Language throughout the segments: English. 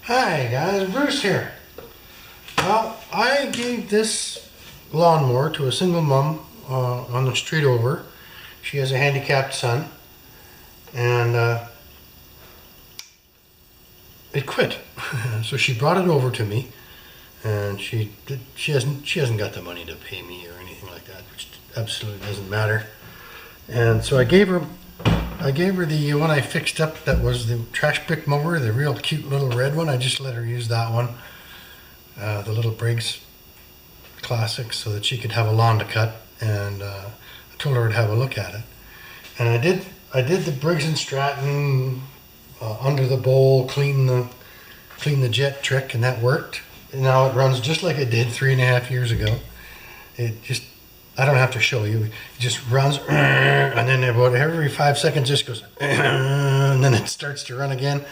Hi guys, Bruce here. Well, I gave this lawnmower to a single mom on the street over. She has a handicapped son, and it quit. So she brought it over to me, and she hasn't got the money to pay me or anything like that, which absolutely doesn't matter. And so I gave her the one I fixed up that was the trash pick mower, the real cute little red one. I just let her use that one, the little Briggs classic, so that she could have a lawn to cut. And I told her to have a look at it. And I did the Briggs and Stratton under the bowl, clean the jet trick, and that worked. And now it runs just like it did 3.5 years ago. I don't have to show you. It just runs, and then about every 5 seconds, just goes, and then it starts to run again.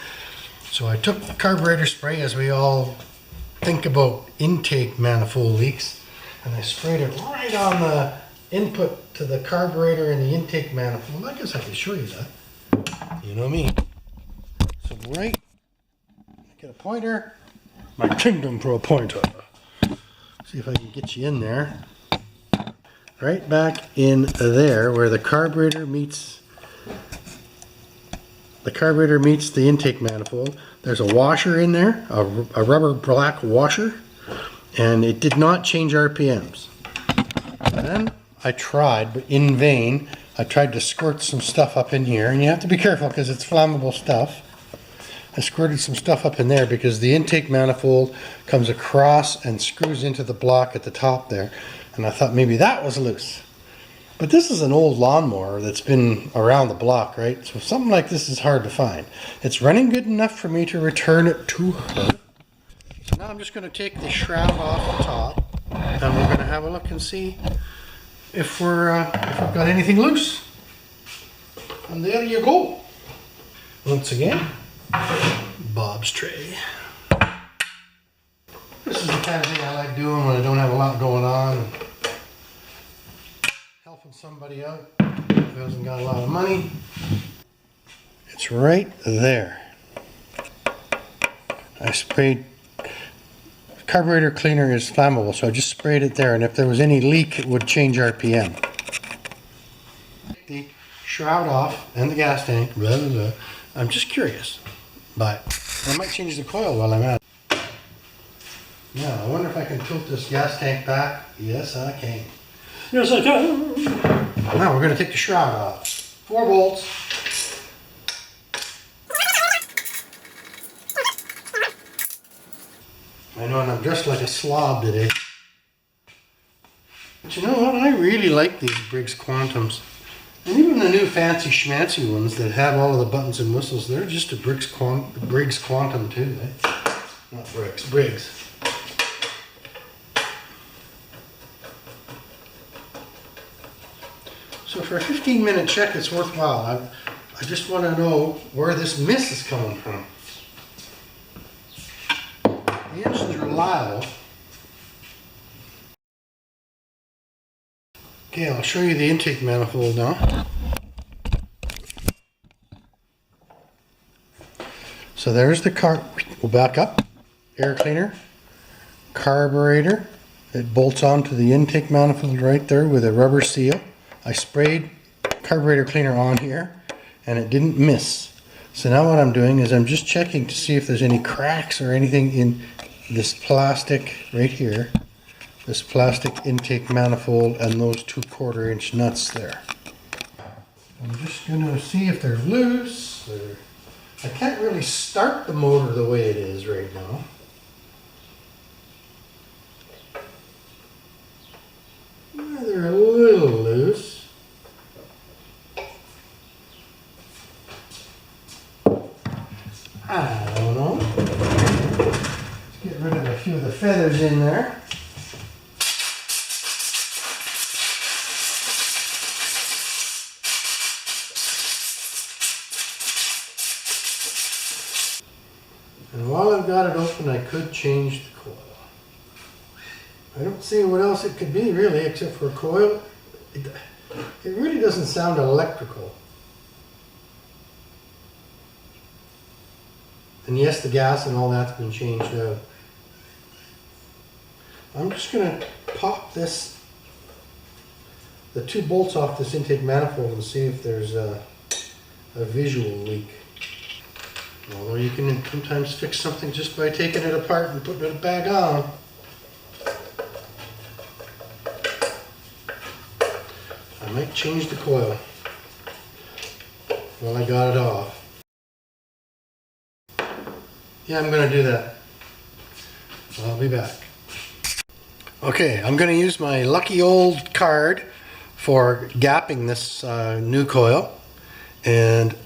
So I took carburetor spray, as we all think about intake manifold leaks, and I sprayed it right on the input to the carburetor and the intake manifold. I guess I can show you that. You know me. So right, get a pointer, my Kingdom Pro pointer. See if I can get you in there. Right back in there where the carburetor meets the intake manifold. There's a washer in there, a rubber black washer, and it did not change RPMs. And then I tried, but in vain, I tried to squirt some stuff up in here, and you have to be careful because it's flammable stuff. I squirted some stuff up in there because the intake manifold comes across and screws into the block at the top there. And I thought maybe that was loose. But this is an old lawnmower that's been around the block, right? So something like this is hard to find. It's running good enough for me to return it to her. So now I'm just going to take the shroud off the top, and we're going to have a look and see if we've got anything loose. And there you go. Once again, Bob's tray. This is the kind of thing I like doing when I don't have a lot going on. Helping somebody out who hasn't got a lot of money. It's right there. I sprayed, carburetor cleaner is flammable, so I just sprayed it there, and if there was any leak it would change RPM. Take the shroud off and the gas tank, blah, blah, blah. I'm just curious, but I might change the coil while I'm at it. Now, I wonder if I can tilt this gas tank back. Yes, I can. Yes, I can. Now we're going to take the shroud off. 4 bolts. I know, and I'm dressed like a slob today. But you know what? I really like these Briggs Quantums. And even the new fancy schmancy ones that have all of the buttons and whistles, they're just a Briggs Quantum too. Eh? Not Briggs, Briggs. So for a 15-minute check, it's worthwhile. I just want to know where this mist is coming from. The engine's reliable. Okay, I'll show you the intake manifold now. So there's the we'll back up. Air cleaner, carburetor. It bolts onto the intake manifold right there with a rubber seal. I sprayed carburetor cleaner on here and it didn't miss. So now what I'm doing is I'm just checking to see if there's any cracks or anything in this plastic right here. This plastic intake manifold and those 2 1/4-inch nuts there. I'm just going to see if they're loose. I can't really start the motor the way it is right now. They're a little loose. I don't know. Let's get rid of a few of the feathers in there. And while I've got it open, I could change the coil. I don't see what else it could be really, except for a coil. It really doesn't sound electrical. And yes, the gas and all that's been changed out. I'm just going to pop the 2 bolts off this intake manifold and see if there's a visual leak. Although you can sometimes fix something just by taking it apart and putting it back on. I might change the coil while I got it off. Yeah, I'm going to do that. I'll be back. Okay, I'm going to use my lucky old card for gapping this new coil. And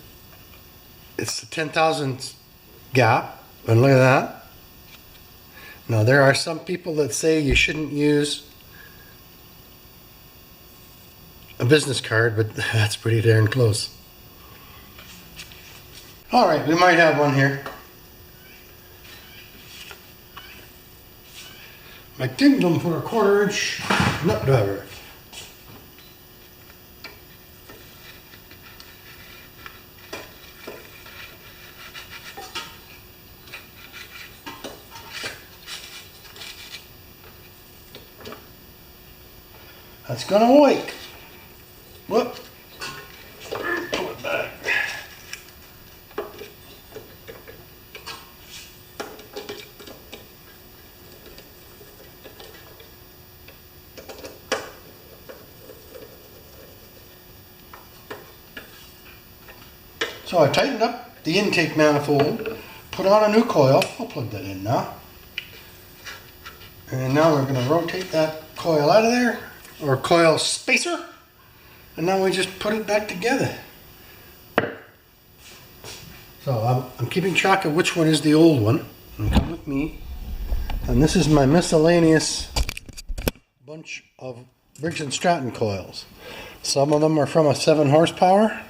it's the 10,000th gap, and look at that. Now there are some people that say you shouldn't use a business card, but that's pretty darn close. Alright, we might have one here. My kingdom for a 1/4 inch nut driver. That's gonna wake. Whoop. Pull it back. So I tightened up the intake manifold, put on a new coil. I'll plug that in now. And now we're going to rotate that coil out of there, or coil spacer, and now we just put it back together. So I'm keeping track of which one is the old one. And come with me. And this is my miscellaneous bunch of Briggs & Stratton coils. Some of them are from a 7 horsepower.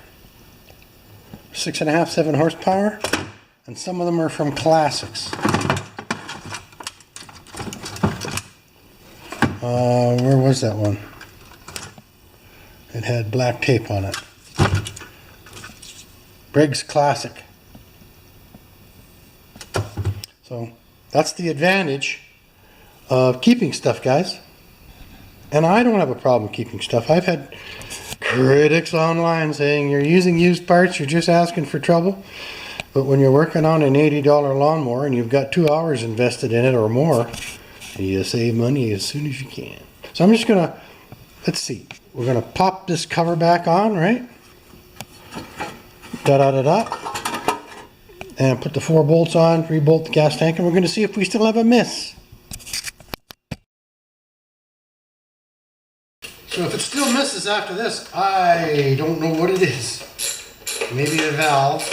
6.5, 7 horsepower, and some of them are from Classics. Where was that one? It had black tape on it. Briggs Classic. So that's the advantage of keeping stuff, guys. And I don't have a problem keeping stuff. I've had critics online saying you're using used parts, you're just asking for trouble. But when you're working on an $80 lawnmower and you've got 2 hours invested in it or more, you save money as soon as you can. So I'm just gonna, let's see, we're gonna pop this cover back on, right? Da-da-da-da. And put the 4 bolts on, re-bolt the gas tank, and we're gonna see if we still have a miss. So if it still misses after this, I don't know what it is. Maybe a valve.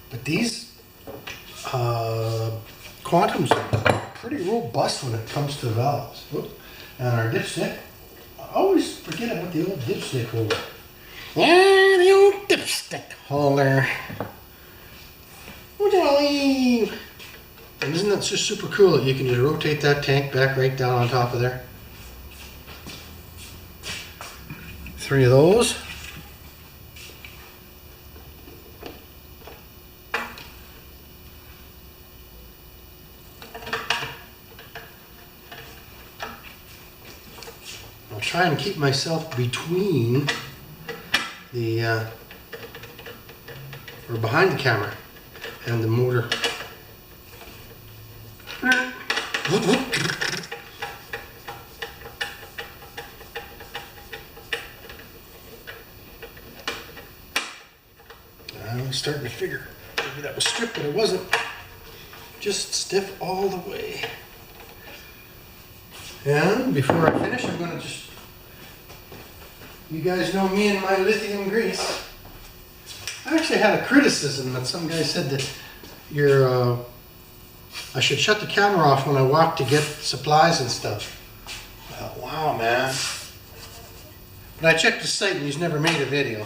But these Quantums are pretty robust when it comes to valves. Whoop. And our dipstick, I always forget about the old dipstick holder. Yeah, the old dipstick holder. And isn't that just super cool that you can just rotate that tank back right down on top of there? 3 of those. I'll try and keep myself between the, or behind the camera and the motor. I was starting to figure maybe that was stripped, but it wasn't. Just stiff all the way. And before I finish, I'm going to just, you guys know me and my lithium grease. I actually had a criticism that some guy said that I should shut the camera off when I walk to get supplies and stuff. I thought, wow, man. But I checked the site and he's never made a video.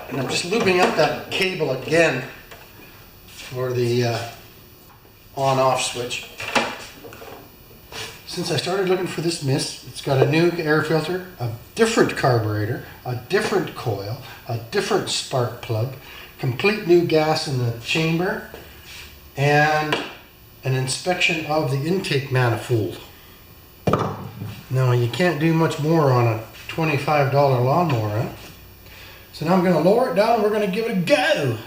And I'm just lubing up that cable again for the on-off switch. since I started looking for this mist, it's got a new air filter, a different carburetor, a different coil, a different spark plug, complete new gas in the chamber, and an inspection of the intake manifold. Now you can't do much more on a $25 lawnmower, huh? So now I'm going to lower it down and we're going to give it a go.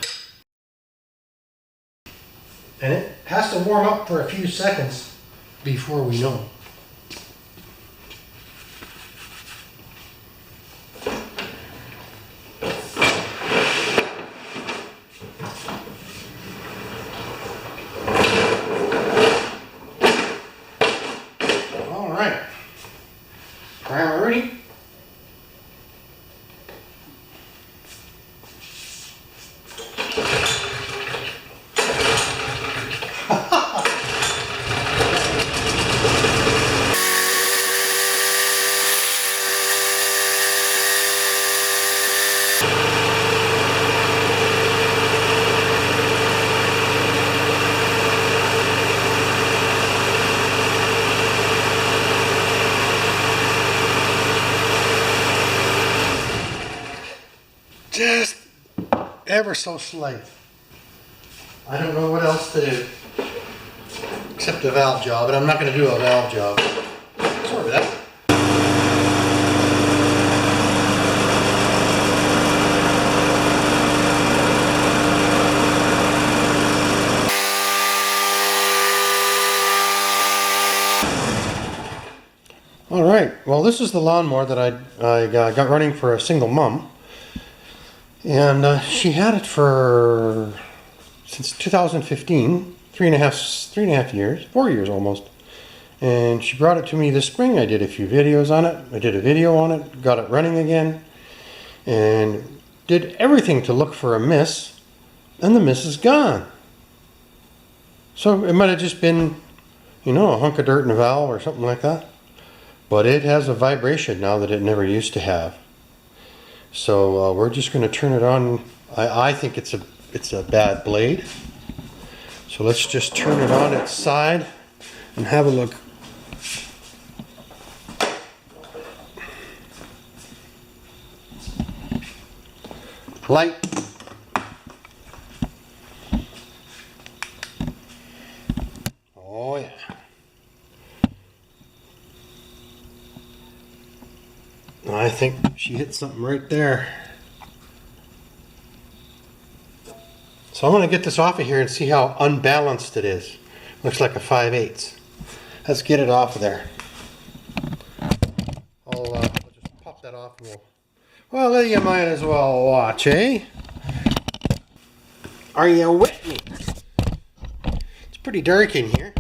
And it has to warm up for a few seconds before we know. All right. Primer ready. Just ever so slight. I don't know what else to do except a valve job, but I'm not going to do a valve job. Sorry for that. All right, well, this is the lawnmower that I got running for a single mom. And she had it for since 2015, three and a half years, 4 years almost. And she brought it to me this spring. I did a few videos on it. I did a video on it, got it running again, and did everything to look for a miss, and the miss is gone. So it might have just been, you know, a hunk of dirt in a valve or something like that. But it has a vibration now that it never used to have. So we're just going to turn it on. I think it's a bad blade. So let's just turn it on its side and have a look. Light. Oh yeah. I think she hit something right there. So I'm going to get this off of here and see how unbalanced it is. Looks like a 5/8. Let's get it off of there. I'll just pop that off and well, you might as well watch, eh? Are you with me? It's pretty dark in here.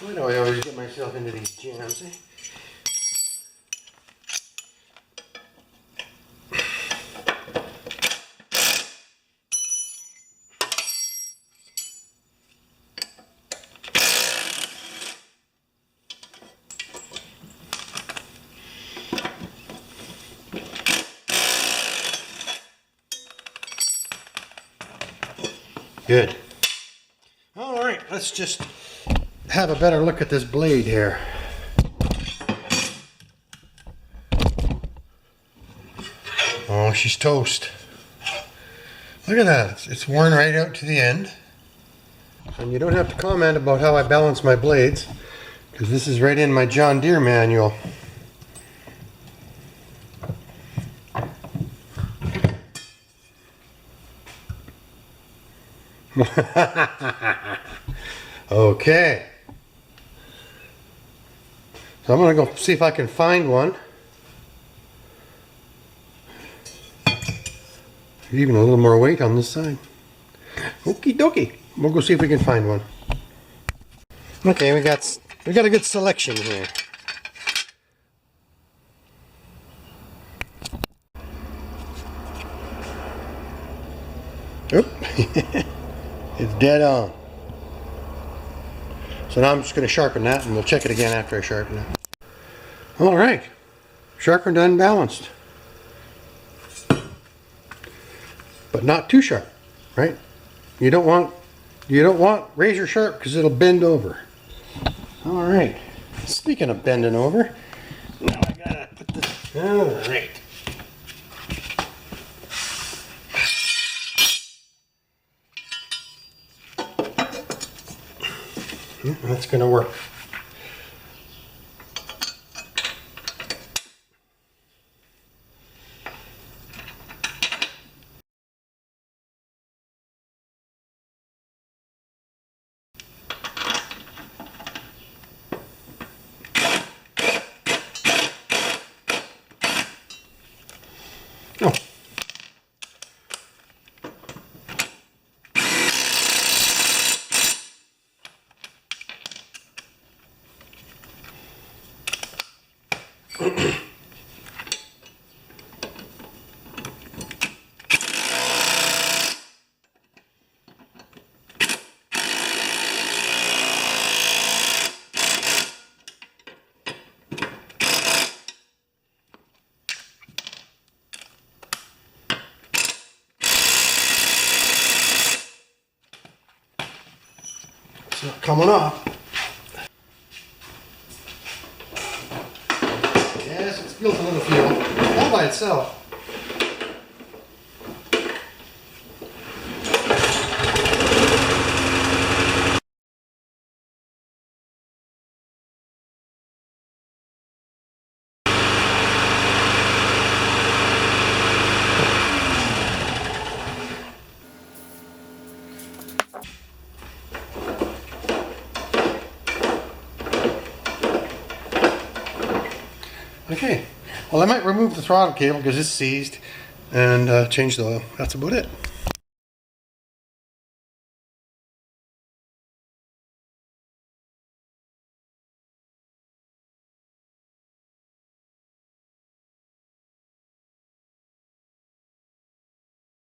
Why do I always get myself into these jams, eh? Good. All right, let's just have a better look at this blade here. Oh, she's toast. Look at that. It's worn right out to the end. And you don't have to comment about how I balance my blades, because this is right in my John Deere manual. Okay. So I'm going to go see if I can find one. Even a little more weight on this side. Okie dokie. We'll go see if we can find one. Okay, we got a good selection here. Oop. It's dead on. So now I'm just going to sharpen that, and we'll check it again after I sharpen it. All right, sharpened and balanced, but not too sharp, right? You don't want razor sharp because it'll bend over. All right. Speaking of bending over, now I gotta put this. All right. That's gonna work. Oh. It's not coming off. Yes, it's built a little fuel, all by itself. Okay, well I might remove the throttle cable because it's seized and change the oil. That's about it.